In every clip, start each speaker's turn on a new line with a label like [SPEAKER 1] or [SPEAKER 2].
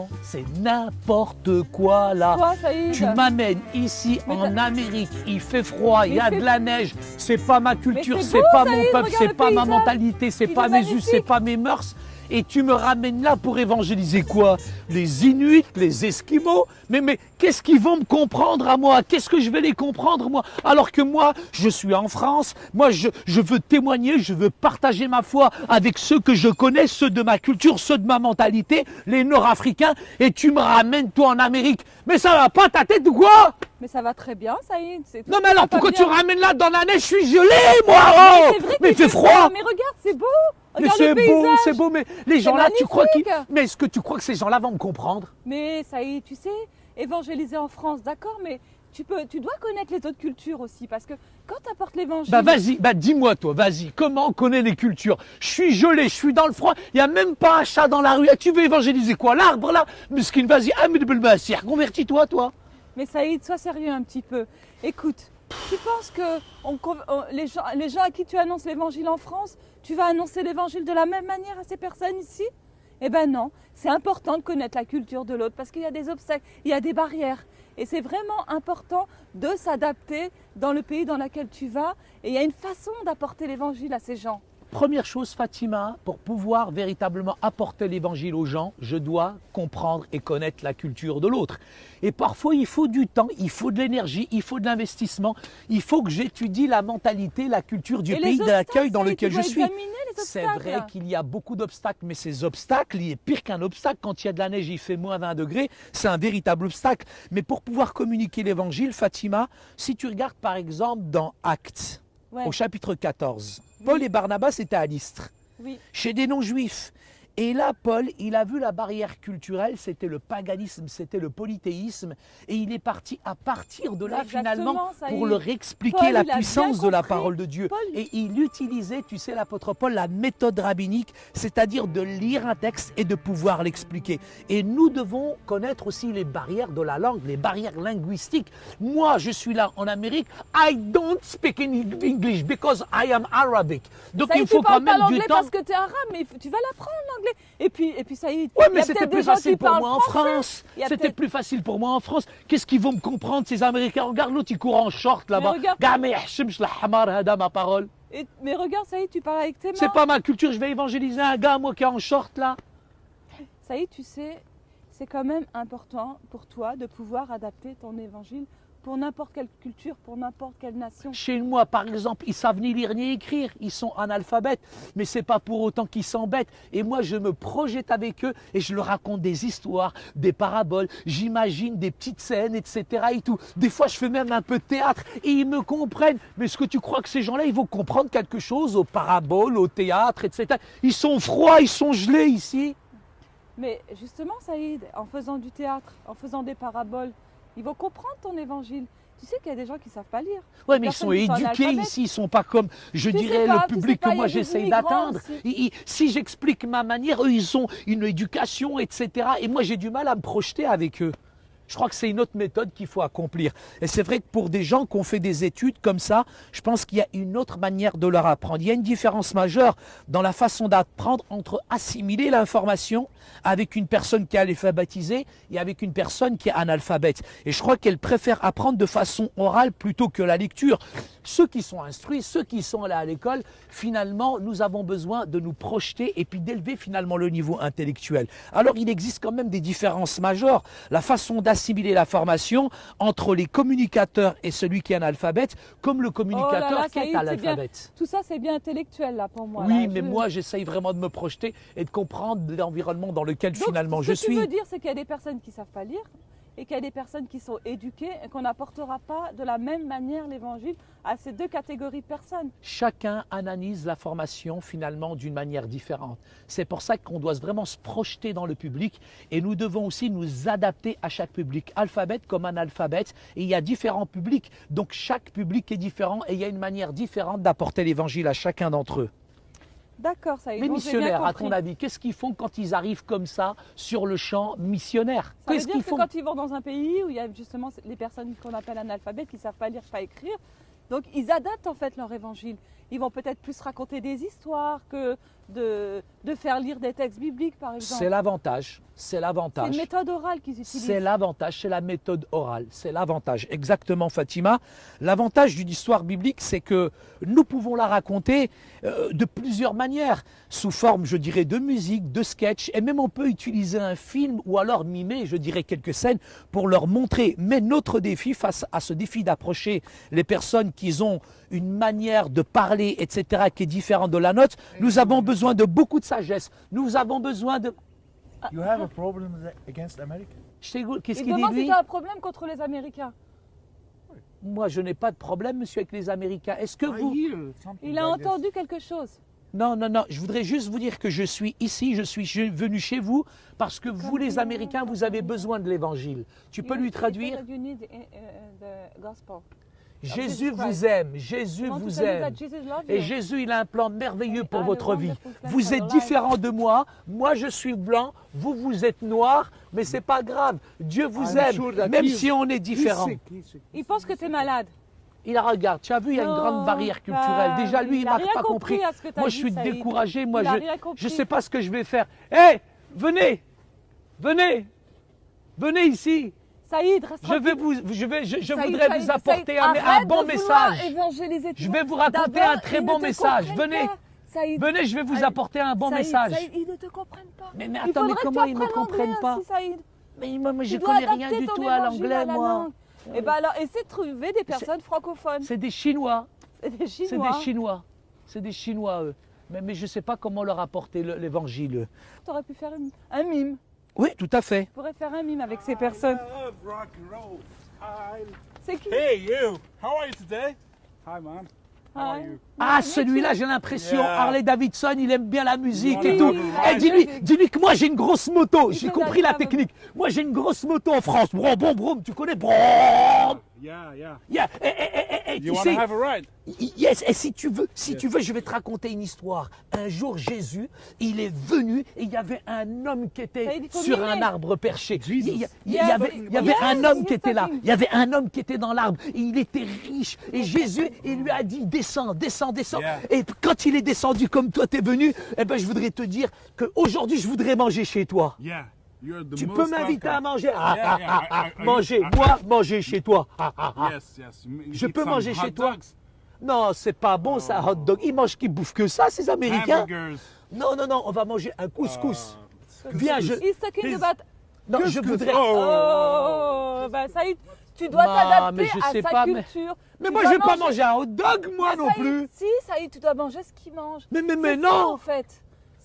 [SPEAKER 1] avant. C'est n'importe quoi là.
[SPEAKER 2] Toi, Saïd.
[SPEAKER 1] Tu m'amènes ici
[SPEAKER 2] Mais
[SPEAKER 1] en Amérique, il fait froid, il y a
[SPEAKER 2] Mais
[SPEAKER 1] de la neige, c'est pas ma culture,
[SPEAKER 2] c'est
[SPEAKER 1] c'est
[SPEAKER 2] beau,
[SPEAKER 1] pas
[SPEAKER 2] Saïd,
[SPEAKER 1] mon peuple,
[SPEAKER 2] regarde
[SPEAKER 1] c'est
[SPEAKER 2] le
[SPEAKER 1] pas ma
[SPEAKER 2] paysage.
[SPEAKER 1] mentalité, c'est
[SPEAKER 2] Il est
[SPEAKER 1] pas mes us,
[SPEAKER 2] magnifique.
[SPEAKER 1] c'est pas mes mœurs. Et tu me ramènes là pour évangéliser quoi? Les Inuits, les Esquimaux? Mais qu'est-ce qu'ils vont me comprendre à moi? Qu'est-ce que je vais les comprendre moi? Alors que moi, je suis en France, moi je veux témoigner, je veux partager ma foi avec ceux que je connais, ceux de ma culture, ceux de ma mentalité, les Nord-Africains, et tu me ramènes toi en Amérique. Mais ça va pas ta tête ou quoi?
[SPEAKER 2] Mais ça va très bien, Saïd. c'est tout
[SPEAKER 1] Non
[SPEAKER 2] ce
[SPEAKER 1] mais
[SPEAKER 2] qui
[SPEAKER 1] alors
[SPEAKER 2] va pas
[SPEAKER 1] pourquoi tu
[SPEAKER 2] bien.
[SPEAKER 1] ramènes là dans la neige? Je suis gelé moi! Oh
[SPEAKER 2] C'est vrai
[SPEAKER 1] mais il
[SPEAKER 2] qu'il
[SPEAKER 1] fait froid!
[SPEAKER 2] Mais regarde, c'est beau.
[SPEAKER 1] Mais
[SPEAKER 2] Regarde
[SPEAKER 1] c'est
[SPEAKER 2] le
[SPEAKER 1] beau,
[SPEAKER 2] paysage.
[SPEAKER 1] c'est beau, mais les gens là, tu crois qu'ils...
[SPEAKER 2] magnifique.
[SPEAKER 1] Mais est-ce que tu crois que ces gens-là vont me comprendre?
[SPEAKER 2] Mais Saïd, tu sais, évangéliser en France, d'accord, mais tu dois connaître les autres cultures aussi, parce que quand tu apportes l'évangile...
[SPEAKER 1] Bah vas-y, bah dis-moi toi, vas-y, comment on connaît les cultures? Je suis gelé, je suis dans le froid, il n'y a même pas un chat dans la rue. Ah, tu veux évangéliser quoi? L'arbre là? Miskin, vas-y, Amid Belbasir, convertis-toi toi.
[SPEAKER 2] Mais Saïd, sois sérieux un petit peu. Écoute, tu penses que les gens à qui tu annonces l'évangile en France, tu vas annoncer l'évangile de la même manière à ces personnes ici? Eh ben non, c'est important de connaître la culture de l'autre parce qu'il y a des obstacles, il y a des barrières. Et c'est vraiment important de s'adapter dans le pays dans lequel tu vas. Et il y a une façon d'apporter l'évangile à ces gens.
[SPEAKER 1] Première chose, Fatima, pour pouvoir véritablement apporter l'évangile aux gens, je dois comprendre et connaître la culture de l'autre. Et parfois, il faut du temps, il faut de l'énergie, il faut de l'investissement, il faut que j'étudie la mentalité, la culture du
[SPEAKER 2] Et
[SPEAKER 1] pays
[SPEAKER 2] les
[SPEAKER 1] d'accueil dans
[SPEAKER 2] obstacles,
[SPEAKER 1] lequel
[SPEAKER 2] tu
[SPEAKER 1] je
[SPEAKER 2] dois
[SPEAKER 1] suis.
[SPEAKER 2] examiner les
[SPEAKER 1] C'est
[SPEAKER 2] obstacles.
[SPEAKER 1] vrai qu'il y a beaucoup d'obstacles, mais ces obstacles, il est pire qu'un obstacle. Quand il y a de la neige, il fait moins 20 degrés, c'est un véritable obstacle. Mais pour pouvoir communiquer l'évangile, Fatima, si tu regardes par exemple dans Actes,
[SPEAKER 2] Ouais,
[SPEAKER 1] au chapitre 14, Paul et Barnabas étaient à Lystre,
[SPEAKER 2] oui.
[SPEAKER 1] chez des non-juifs. Et là, Paul, il a vu la barrière culturelle, c'était le paganisme, c'était le polythéisme. Et il est parti à partir de là,
[SPEAKER 2] Exactement,
[SPEAKER 1] finalement,
[SPEAKER 2] ça
[SPEAKER 1] pour
[SPEAKER 2] y est.
[SPEAKER 1] leur expliquer
[SPEAKER 2] Paul,
[SPEAKER 1] la
[SPEAKER 2] il a bien
[SPEAKER 1] puissance de la
[SPEAKER 2] compris.
[SPEAKER 1] parole de Dieu.
[SPEAKER 2] Paul,
[SPEAKER 1] Et il utilisait, tu sais, l'apôtre Paul, la méthode rabbinique, c'est-à-dire de lire un texte et de pouvoir l'expliquer. Et nous devons connaître aussi les barrières de la langue, les barrières linguistiques. Moi, je suis là en Amérique, I don't speak in English because I am Arabic. Donc
[SPEAKER 2] Ça y est,
[SPEAKER 1] il faut
[SPEAKER 2] tu
[SPEAKER 1] quand
[SPEAKER 2] parles pas
[SPEAKER 1] même du
[SPEAKER 2] l'anglais
[SPEAKER 1] temps.
[SPEAKER 2] parce que tu es arabe, mais tu vas l'apprendre l'anglais. Et puis ça y est.
[SPEAKER 1] Ouais,
[SPEAKER 2] il y
[SPEAKER 1] mais
[SPEAKER 2] a
[SPEAKER 1] c'était
[SPEAKER 2] peut-être
[SPEAKER 1] plus
[SPEAKER 2] des gens
[SPEAKER 1] facile
[SPEAKER 2] qui
[SPEAKER 1] pour
[SPEAKER 2] parlent
[SPEAKER 1] moi en
[SPEAKER 2] français.
[SPEAKER 1] France.
[SPEAKER 2] Il y a
[SPEAKER 1] C'était
[SPEAKER 2] peut-être-
[SPEAKER 1] plus facile pour moi en France. Qu'est-ce qu'ils vont me comprendre, ces Américains? Regarde l'autre, il court en short là-bas.
[SPEAKER 2] regarde-
[SPEAKER 1] Gars, mais yahchimch la hamar hada, ma parole.
[SPEAKER 2] Mais regarde, ça y est, tu parles avec tes mains.
[SPEAKER 1] C'est pas ma culture, je vais évangéliser un gars, moi, qui est en short là.
[SPEAKER 2] Ça y est, tu sais, c'est quand même important pour toi de pouvoir adapter ton évangile pour n'importe quelle culture, pour n'importe quelle nation.
[SPEAKER 1] Chez moi, par exemple, ils savent ni lire ni écrire, ils sont analphabètes, mais c'est pas pour autant qu'ils s'embêtent. Et moi, je me projette avec eux et je leur raconte des histoires, des paraboles, j'imagine des petites scènes, etc. et tout. Des fois, je fais même un peu de théâtre et ils me comprennent. Mais est-ce que tu crois que ces gens-là, ils vont comprendre quelque chose aux paraboles, au théâtre, etc. Ils sont froids, ils sont gelés ici.
[SPEAKER 2] Mais justement, Saïd, en faisant du théâtre, en faisant des paraboles, ils vont comprendre ton évangile. Tu sais qu'il y a des gens qui ne savent pas lire.
[SPEAKER 1] Ouais,
[SPEAKER 2] Des
[SPEAKER 1] mais ils
[SPEAKER 2] personnes
[SPEAKER 1] sont
[SPEAKER 2] qui sont
[SPEAKER 1] éduqués
[SPEAKER 2] analphabètes.
[SPEAKER 1] ici, ils sont pas comme, je
[SPEAKER 2] Tu sais
[SPEAKER 1] dirais,
[SPEAKER 2] pas,
[SPEAKER 1] le
[SPEAKER 2] tu sais
[SPEAKER 1] public
[SPEAKER 2] pas,
[SPEAKER 1] que
[SPEAKER 2] il y
[SPEAKER 1] moi
[SPEAKER 2] a des
[SPEAKER 1] j'essaye
[SPEAKER 2] immigrants
[SPEAKER 1] d'atteindre.
[SPEAKER 2] aussi.
[SPEAKER 1] Si j'explique ma manière, eux, ils ont une éducation, etc. Et moi, j'ai du mal à me projeter avec eux. Je crois que c'est une autre méthode qu'il faut accomplir. Et c'est vrai que pour des gens qui ont fait des études comme ça, je pense qu'il y a une autre manière de leur apprendre. Il y a une différence majeure dans la façon d'apprendre entre assimiler l'information avec une personne qui est alphabétisée et avec une personne qui est analphabète. Et je crois qu'elle préfère apprendre de façon orale plutôt que la lecture. Ceux qui sont instruits, ceux qui sont allés à l'école, finalement, nous avons besoin de nous projeter et puis d'élever finalement le niveau intellectuel. Alors, il existe quand même des différences majeures. La façon d'assimiler la formation entre les communicateurs et celui qui est analphabète, comme le communicateur
[SPEAKER 2] Oh là là,
[SPEAKER 1] qui est
[SPEAKER 2] Saïd,
[SPEAKER 1] analphabète.
[SPEAKER 2] Tout ça, c'est bien intellectuel là pour moi.
[SPEAKER 1] Oui,
[SPEAKER 2] là.
[SPEAKER 1] mais moi, j'essaye vraiment de me projeter et de comprendre l'environnement dans lequel
[SPEAKER 2] Donc,
[SPEAKER 1] finalement
[SPEAKER 2] ce
[SPEAKER 1] je
[SPEAKER 2] que tu
[SPEAKER 1] suis.
[SPEAKER 2] veux dire, c'est qu'il y a des personnes qui ne savent pas lire et qu'il y a des personnes qui sont éduquées et qu'on n'apportera pas de la même manière l'évangile à ces deux catégories de personnes.
[SPEAKER 1] Chacun analyse la formation finalement d'une manière différente. C'est pour ça qu'on doit vraiment se projeter dans le public et nous devons aussi nous adapter à chaque public, alphabète comme analphabète. Et il y a différents publics, donc chaque public est différent et il y a une manière différente d'apporter l'évangile à chacun d'entre eux.
[SPEAKER 2] D'accord, ça y est.
[SPEAKER 1] Les
[SPEAKER 2] donc j'ai bien
[SPEAKER 1] missionnaires, à
[SPEAKER 2] compris.
[SPEAKER 1] ton avis, qu'est-ce qu'ils font quand ils arrivent comme ça sur le champ missionnaire?
[SPEAKER 2] Ça veut
[SPEAKER 1] Qu'est-ce
[SPEAKER 2] dire
[SPEAKER 1] qu'ils
[SPEAKER 2] que
[SPEAKER 1] font?
[SPEAKER 2] quand ils vont dans un pays où il y a justement les personnes qu'on appelle analphabètes qui ne savent pas lire, pas écrire, donc ils adaptent en fait leur évangile. Ils vont peut-être plus raconter des histoires que de faire lire des textes bibliques, par exemple.
[SPEAKER 1] C'est l'avantage. C'est
[SPEAKER 2] C'est
[SPEAKER 1] l'avantage.
[SPEAKER 2] une méthode orale qu'ils utilisent.
[SPEAKER 1] C'est l'avantage, c'est la méthode orale, c'est l'avantage. Exactement, Fatima. L'avantage d'une histoire biblique, c'est que nous pouvons la raconter de plusieurs manières, sous forme, je dirais, de musique, de sketch, et même on peut utiliser un film ou alors mimer, je dirais, quelques scènes pour leur montrer. Mais notre défi, face à ce défi d'approcher les personnes qui ont une manière de parler, etc., qui est différente de la nôtre, nous avons besoin de beaucoup de sagesse. Nous avons besoin de...
[SPEAKER 3] You have a problem against America?
[SPEAKER 1] Qu'est-ce
[SPEAKER 2] Il
[SPEAKER 1] qu'il dit,
[SPEAKER 2] demande si
[SPEAKER 1] lui?
[SPEAKER 2] tu as un problème contre les Américains.
[SPEAKER 1] Moi, je n'ai pas de problème, monsieur, avec les Américains. Est-ce que vous...
[SPEAKER 2] Il a entendu quelque chose.
[SPEAKER 1] Non, non, non. Je voudrais juste vous dire que je suis ici, je suis venu chez vous parce que vous, les Américains, vous avez besoin de l'Évangile. Tu peux lui traduire?
[SPEAKER 2] You need the gospel.
[SPEAKER 1] Jésus
[SPEAKER 2] Jesus Christ.
[SPEAKER 1] vous aime, Jésus
[SPEAKER 2] You want to
[SPEAKER 1] vous
[SPEAKER 2] tell you
[SPEAKER 1] aime.
[SPEAKER 2] that Jesus loves
[SPEAKER 1] Et
[SPEAKER 2] you?
[SPEAKER 1] Jésus, il a un plan merveilleux pour
[SPEAKER 2] Ah,
[SPEAKER 1] votre
[SPEAKER 2] le
[SPEAKER 1] vie.
[SPEAKER 2] wonderful plan
[SPEAKER 1] Vous
[SPEAKER 2] for
[SPEAKER 1] êtes
[SPEAKER 2] your life.
[SPEAKER 1] différents de moi. Moi, je suis blanc. Vous, vous êtes noir. Mais c'est pas grave. Dieu vous
[SPEAKER 3] I'm sure
[SPEAKER 1] aime,
[SPEAKER 3] that
[SPEAKER 1] même
[SPEAKER 3] he's-
[SPEAKER 1] si on est différents.
[SPEAKER 2] Il pense que tu es malade.
[SPEAKER 1] Il regarde, tu as vu, il y a une
[SPEAKER 2] Non,
[SPEAKER 1] grande barrière culturelle.
[SPEAKER 2] bah,
[SPEAKER 1] Déjà, lui, il
[SPEAKER 2] il
[SPEAKER 1] m'a
[SPEAKER 2] a rien
[SPEAKER 1] pas compris.
[SPEAKER 2] compris à ce que t'as
[SPEAKER 1] Moi,
[SPEAKER 2] dit,
[SPEAKER 1] je suis
[SPEAKER 2] Saïd.
[SPEAKER 1] découragé. Moi,
[SPEAKER 2] Il a rien compris.
[SPEAKER 1] je sais pas ce que je vais faire. Hé, venez, venez, venez ici.
[SPEAKER 2] Saïd, reste
[SPEAKER 1] Je voudrais vous apporter un bon message. Je vais vous raconter un très bon message. Venez, venez, je vais vous apporter un bon message.
[SPEAKER 2] Saïd, ils ne te comprennent pas.
[SPEAKER 1] Mais
[SPEAKER 2] Il
[SPEAKER 1] attends, mais
[SPEAKER 2] faudrait que tu
[SPEAKER 1] comment ils ne
[SPEAKER 2] apprennes
[SPEAKER 1] comprennent
[SPEAKER 2] l'anglais
[SPEAKER 1] pas?
[SPEAKER 2] aussi, Saïd.
[SPEAKER 1] Mais moi, je
[SPEAKER 2] Tu dois
[SPEAKER 1] connais rien
[SPEAKER 2] adapter
[SPEAKER 1] du
[SPEAKER 2] ton
[SPEAKER 1] tout à
[SPEAKER 2] évangile
[SPEAKER 1] l'anglais,
[SPEAKER 2] la
[SPEAKER 1] moi.
[SPEAKER 2] langue. Et ben alors, essaie de trouver des personnes francophones.
[SPEAKER 1] C'est des Chinois.
[SPEAKER 2] C'est des
[SPEAKER 1] C'est
[SPEAKER 2] Chinois.
[SPEAKER 1] des Chinois. C'est des Chinois, eux. Mais je ne sais pas comment leur apporter l'évangile.
[SPEAKER 2] Tu aurais pu faire un mime.
[SPEAKER 1] Oui, tout à fait.
[SPEAKER 2] Tu pourrais faire un mime avec ces personnes.
[SPEAKER 3] I love rock and roll. Hi.
[SPEAKER 2] C'est qui?
[SPEAKER 3] Hey, you. How are you today? Hi, man. How are
[SPEAKER 2] Hi.
[SPEAKER 3] you?
[SPEAKER 1] Ah, celui-là, j'ai l'impression,
[SPEAKER 3] Yeah.
[SPEAKER 1] Harley Davidson, il aime bien la musique
[SPEAKER 3] Oui,
[SPEAKER 1] et tout.
[SPEAKER 2] oui,
[SPEAKER 1] Eh,
[SPEAKER 2] oui.
[SPEAKER 1] dis-lui que moi j'ai une grosse moto. J'ai
[SPEAKER 2] te
[SPEAKER 1] compris
[SPEAKER 2] donne
[SPEAKER 1] la
[SPEAKER 2] la
[SPEAKER 1] technique. Moi j'ai une grosse moto en France. Brom, brom, brom, tu connais? Brom.
[SPEAKER 3] Yeah, yeah.
[SPEAKER 1] Yeah. Tu
[SPEAKER 3] You want
[SPEAKER 1] sais,
[SPEAKER 3] to have a ride?
[SPEAKER 1] yes. Et si tu veux, je vais te raconter une histoire. Un jour, Jésus, il est venu et il y avait un homme qui était
[SPEAKER 2] Ça, il faut
[SPEAKER 1] sur
[SPEAKER 2] mimer.
[SPEAKER 1] un arbre perché. Il y
[SPEAKER 2] Yes.
[SPEAKER 1] avait un homme
[SPEAKER 2] Yes,
[SPEAKER 1] qui était là.
[SPEAKER 2] talking.
[SPEAKER 1] Il y avait un homme qui était dans l'arbre. Et il était riche. Et Jésus, il lui a dit, descends, descends, descends.
[SPEAKER 3] Yeah.
[SPEAKER 1] Et quand il est descendu comme toi, t'es venu, eh ben, je voudrais te dire qu'aujourd'hui, je voudrais manger chez toi.
[SPEAKER 3] Yeah. You're the
[SPEAKER 1] Tu
[SPEAKER 3] most
[SPEAKER 1] peux m'inviter à
[SPEAKER 3] welcome.
[SPEAKER 1] manger.
[SPEAKER 3] Yeah.
[SPEAKER 1] Manger, moi, manger chez toi.
[SPEAKER 3] Yes, yes. You
[SPEAKER 1] Je
[SPEAKER 3] eat
[SPEAKER 1] peux
[SPEAKER 3] some
[SPEAKER 1] manger
[SPEAKER 3] hot
[SPEAKER 1] chez toi.
[SPEAKER 3] dogs,
[SPEAKER 1] Non, c'est pas bon ça, hot dog. Ils mangent, qu'ils bouffent que ça, ces Américains.
[SPEAKER 3] hamburgers.
[SPEAKER 1] Non, non, non, on va manger un couscous. Viens,
[SPEAKER 2] He's talking
[SPEAKER 3] Please.
[SPEAKER 2] about...
[SPEAKER 1] Non, je voudrais...
[SPEAKER 2] Oh, bah Saïd, tu dois
[SPEAKER 1] Non,
[SPEAKER 2] t'adapter
[SPEAKER 1] mais je
[SPEAKER 2] à
[SPEAKER 1] sais
[SPEAKER 2] sa
[SPEAKER 1] pas, mais-
[SPEAKER 2] culture.
[SPEAKER 1] Mais
[SPEAKER 2] Tu
[SPEAKER 1] moi, je
[SPEAKER 2] dois
[SPEAKER 1] vais pas
[SPEAKER 2] manger-
[SPEAKER 1] manger un hot dog, moi
[SPEAKER 2] Mais
[SPEAKER 1] non
[SPEAKER 2] Saïd,
[SPEAKER 1] plus.
[SPEAKER 2] Si, Saïd, tu dois manger ce qu'il mange.
[SPEAKER 1] Mais
[SPEAKER 2] C'est ça,
[SPEAKER 1] non.
[SPEAKER 2] en fait.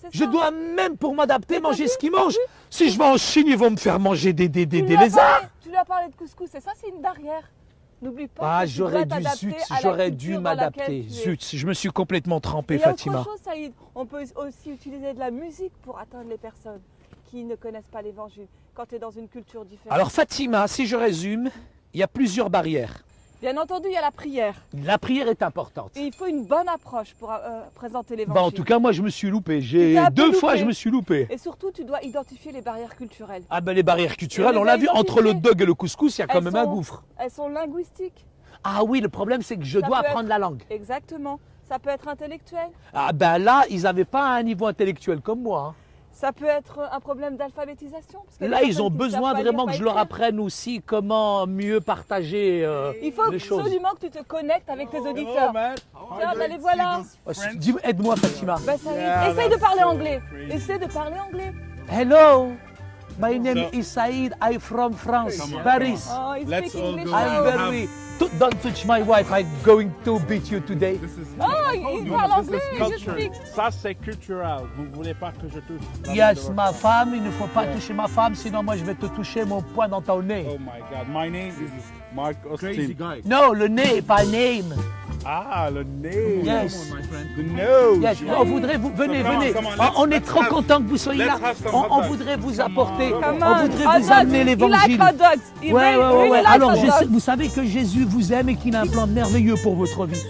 [SPEAKER 2] C'est
[SPEAKER 1] Je
[SPEAKER 2] ça.
[SPEAKER 1] dois même, pour m'adapter,
[SPEAKER 2] Mais t'as
[SPEAKER 1] manger
[SPEAKER 2] vu,
[SPEAKER 1] ce qu'ils
[SPEAKER 2] t'as
[SPEAKER 1] mangent.
[SPEAKER 2] vu
[SPEAKER 1] Si je vais en Chine, ils vont me faire manger des
[SPEAKER 2] Tu lui as
[SPEAKER 1] lézards.
[SPEAKER 2] parlé- Tu lui as parlé de couscous, et ça, c'est une barrière. N'oublie pas
[SPEAKER 1] Ah,
[SPEAKER 2] que tu
[SPEAKER 1] j'aurais
[SPEAKER 2] dois
[SPEAKER 1] dû,
[SPEAKER 2] t'adapter
[SPEAKER 1] zut,
[SPEAKER 2] à la
[SPEAKER 1] j'aurais dû
[SPEAKER 2] culture dans laquelle
[SPEAKER 1] m'adapter.
[SPEAKER 2] tu es.
[SPEAKER 1] Zut, je me suis complètement trempé,
[SPEAKER 2] Et il y a
[SPEAKER 1] Fatima.
[SPEAKER 2] autre chose, Saïd. On peut aussi utiliser de la musique pour atteindre les personnes qui ne connaissent pas l'évangile, quand tu es dans une culture différente.
[SPEAKER 1] Alors, Fatima, si je résume, il y a plusieurs barrières.
[SPEAKER 2] Bien entendu, il y a la prière.
[SPEAKER 1] La prière est importante.
[SPEAKER 2] Et il faut une bonne approche pour présenter l'évangile.
[SPEAKER 1] Bah, en tout cas, moi, je me suis loupé.
[SPEAKER 2] Tu t'es un peu
[SPEAKER 1] 2 fois,
[SPEAKER 2] loupé.
[SPEAKER 1] je me suis loupé.
[SPEAKER 2] Et surtout, tu dois identifier les barrières culturelles.
[SPEAKER 1] Ah ben les barrières culturelles,
[SPEAKER 2] Et
[SPEAKER 1] on
[SPEAKER 2] on
[SPEAKER 1] l'a
[SPEAKER 2] les
[SPEAKER 1] vu,
[SPEAKER 2] a
[SPEAKER 1] entre le
[SPEAKER 2] identifiées.
[SPEAKER 1] dog et le couscous, il y a quand
[SPEAKER 2] Elles
[SPEAKER 1] même un
[SPEAKER 2] sont-
[SPEAKER 1] gouffre.
[SPEAKER 2] Elles sont linguistiques.
[SPEAKER 1] Ah oui, le problème c'est que je
[SPEAKER 2] Ça
[SPEAKER 1] dois
[SPEAKER 2] peut
[SPEAKER 1] apprendre
[SPEAKER 2] être-
[SPEAKER 1] la langue.
[SPEAKER 2] Exactement. Ça peut être intellectuel.
[SPEAKER 1] Ah ben là, ils n'avaient pas un niveau intellectuel comme moi.
[SPEAKER 2] Ça peut être un problème d'alphabétisation. parce qu'il y a
[SPEAKER 1] Là,
[SPEAKER 2] des
[SPEAKER 1] ils ont
[SPEAKER 2] personnes qui ne savent
[SPEAKER 1] besoin
[SPEAKER 2] pas
[SPEAKER 1] vraiment
[SPEAKER 2] lire,
[SPEAKER 1] que je
[SPEAKER 2] pas
[SPEAKER 1] leur
[SPEAKER 2] écrire.
[SPEAKER 1] apprenne aussi comment mieux partager
[SPEAKER 2] Il faut
[SPEAKER 1] les choses.
[SPEAKER 2] absolument que tu te connectes avec tes auditeurs.
[SPEAKER 3] Oh, man.
[SPEAKER 2] Tiens, ben les voilà.
[SPEAKER 1] Oh, aide-moi, Fatima.
[SPEAKER 2] Ben, ça y est.
[SPEAKER 3] Yeah,
[SPEAKER 2] Essaye de
[SPEAKER 3] that's
[SPEAKER 2] parler
[SPEAKER 3] so
[SPEAKER 2] anglais.
[SPEAKER 3] crazy.
[SPEAKER 2] Essaye de parler anglais.
[SPEAKER 1] Hello, my name
[SPEAKER 3] So-
[SPEAKER 1] is Saïd. I'm from France,
[SPEAKER 3] Come on,
[SPEAKER 1] Paris.
[SPEAKER 2] Oh, il
[SPEAKER 3] Let's
[SPEAKER 2] speak
[SPEAKER 3] all
[SPEAKER 2] English
[SPEAKER 3] go
[SPEAKER 2] now.
[SPEAKER 1] I'm very... Don't touch my wife. I'm going to beat you today.
[SPEAKER 3] This is,
[SPEAKER 2] Oh, il parle anglais, je speak.
[SPEAKER 3] Ça, c'est culturel. Vous ne voulez pas que je touche la
[SPEAKER 1] Yes,
[SPEAKER 3] langue de
[SPEAKER 1] ma femme, il ne faut pas toucher ma femme, sinon moi je vais te toucher mon poing dans ton nez.
[SPEAKER 3] Oh my God. My name is Mark Austin.
[SPEAKER 4] guy.
[SPEAKER 1] Non, le nez, pas name.
[SPEAKER 3] Ah, le nez.
[SPEAKER 1] Yes.
[SPEAKER 4] My friend.
[SPEAKER 3] The nose.
[SPEAKER 1] Yes, on voudrait vous venez,
[SPEAKER 3] come on,
[SPEAKER 1] venez.
[SPEAKER 3] come on,
[SPEAKER 1] On
[SPEAKER 3] let's
[SPEAKER 1] est trop
[SPEAKER 3] have-
[SPEAKER 1] content que vous soyez là.
[SPEAKER 3] let's have some
[SPEAKER 1] On
[SPEAKER 3] hot dogs.
[SPEAKER 1] voudrait vous
[SPEAKER 3] Come
[SPEAKER 1] apporter,
[SPEAKER 3] on.
[SPEAKER 2] Come
[SPEAKER 1] on
[SPEAKER 2] on.
[SPEAKER 1] voudrait
[SPEAKER 2] Hot
[SPEAKER 1] vous
[SPEAKER 2] dogs.
[SPEAKER 1] amener
[SPEAKER 2] He
[SPEAKER 1] l'évangile.
[SPEAKER 2] like hot dogs. He
[SPEAKER 1] Ouais,
[SPEAKER 2] really,
[SPEAKER 1] ouais, ouais,
[SPEAKER 2] really
[SPEAKER 1] ouais.
[SPEAKER 2] like
[SPEAKER 1] Alors,
[SPEAKER 2] hot dogs.
[SPEAKER 1] vous savez que Jésus vous aime et qu'il a un plan merveilleux pour votre vie.